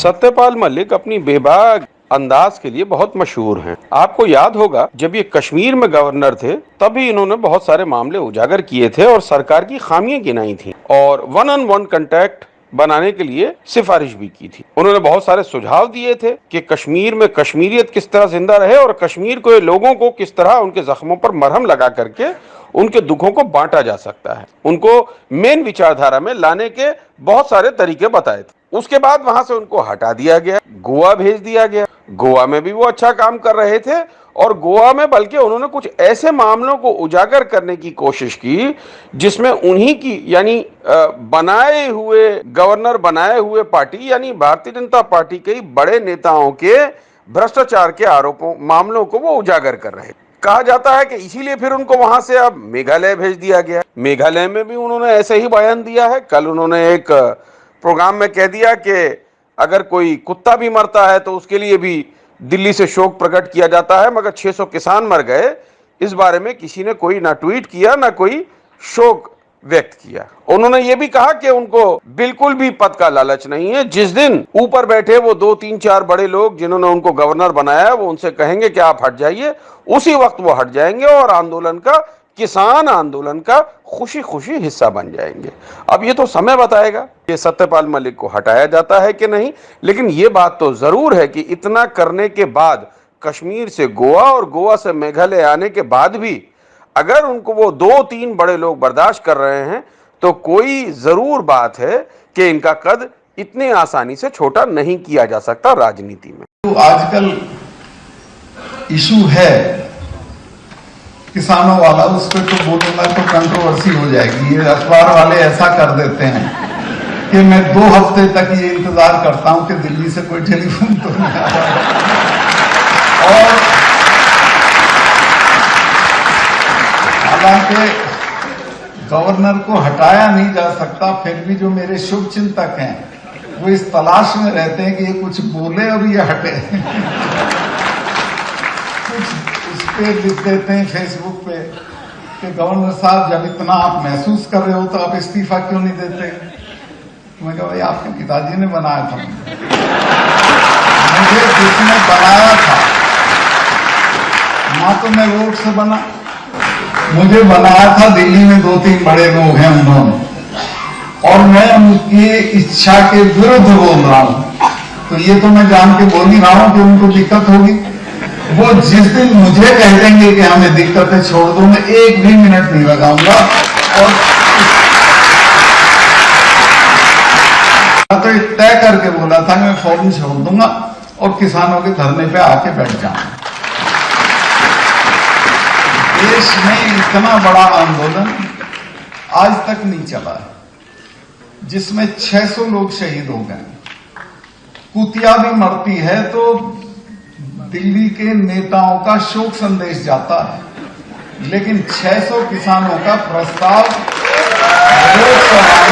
सत्यपाल मलिक अपनी बेबाक अंदाज के लिए बहुत मशहूर हैं। आपको याद होगा जब ये कश्मीर में गवर्नर थे तभी इन्होंने बहुत सारे मामले उजागर किए थे और सरकार की खामियां गिनाई थी और वन ऑन वन कांटेक्ट बनाने के लिए सिफारिश भी की थी। उन्होंने बहुत सारे सुझाव दिए थे कि कश्मीर में कश्मीरियत किस तरह जिंदा रहे और कश्मीर के लोगों को किस तरह उनके जख्मों पर मरहम लगा करके उनके दुखों को बांटा जा सकता है। उनको मेन विचारधारा में लाने के बहुत सारे तरीके बताए थे। उसके बाद वहां से उनको हटा दिया गया, गोवा भेज दिया गया। गोवा में भी वो अच्छा काम कर रहे थे और गोवा में बल्कि उन्होंने कुछ ऐसे मामलों को उजागर करने की कोशिश की जिसमें उन्हीं की यानी बनाए हुए गवर्नर बनाए हुए पार्टी यानी भारतीय जनता पार्टी के बड़े नेताओं के भ्रष्टाचार के आरोपों मामलों को वो उजागर कर रहे। कहा जाता है कि इसीलिए फिर उनको वहां से अब मेघालय भेज दिया गया। मेघालय में भी उन्होंने ऐसे ही बयान दिया है। कल उन्होंने एक प्रोग्राम में कह दिया कि अगर कोई कुत्ता भी मरता है तो उसके लिए भी दिल्ली से शोक प्रकट किया जाता है, मगर 600 किसान मर गए इस बारे में किसी ने कोई ना ट्वीट किया ना कोई शोक व्यक्त किया। उन्होंने ये भी कहा कि उनको बिल्कुल भी पद का लालच नहीं है। जिस दिन ऊपर बैठे वो 2, 3, 4 बड़े लोग जिन्होंने उनको गवर्नर बनाया वो उनसे कहेंगे कि आप हट जाइए, उसी वक्त वो हट जाएंगे और आंदोलन का किसान आंदोलन का खुशी खुशी हिस्सा बन जाएंगे। अब ये तो समय बताएगा कि सत्यपाल मलिक को हटाया जाता है कि नहीं, लेकिन ये बात तो जरूर है कि इतना करने के बाद कश्मीर से गोवा और गोवा से मेघालय आने के बाद भी अगर उनको वो 2-3 बड़े लोग बर्दाश्त कर रहे हैं तो कोई जरूर बात है कि इनका कद इतनी आसानी से छोटा नहीं किया जा सकता राजनीति में। तो आजकल इशू है किसानों वाला, उस पर तो बोलूंगा तो कंट्रोवर्सी हो जाएगी। ये अखबार वाले ऐसा कर देते हैं कि मैं 2 हफ्ते तक ये इंतजार करता हूं कि दिल्ली से कोई टेलीफोन तो नहीं आ रहा। और हालांकि गवर्नर को हटाया नहीं जा सकता, फिर भी जो मेरे शुभ चिंतक हैं वो इस तलाश में रहते हैं कि ये कुछ बोले और ये हटे। कुछ उस पे लिख देते हैं फेसबुक पे कि गवर्नर साहब जब इतना आप महसूस कर रहे हो तो आप इस्तीफा क्यों नहीं देते। मैं कहा भाई आपके पिताजी ने बनाया था, मुझे जिसने बनाया था ना तो मैं वोट से बना, मुझे बनाया था दिल्ली में 2-3 बड़े लोग हैं उन्होंने, और मैं उनकी इच्छा के विरुद्ध बोल रहा हूं। तो ये तो मैं जान के बोल ही रहा हूं कि उनको दिक्कत होगी। वो जिस दिन मुझे कह देंगे कि हमें दिक्कत है छोड़ दो, मैं 1 भी मिनट नहीं लगाऊंगा। और तो तय करके बोला था मैं फौरन छोड़ दूंगा और किसानों के धरने पे आके बैठ जाऊंगा। देश में इतना बड़ा आंदोलन आज तक नहीं चला है जिसमें 600 लोग शहीद हो गए। कुतिया भी मरती है तो दिल्ली के नेताओं का शोक संदेश जाता है, लेकिन 600 किसानों का प्रस्ताव लोकसभा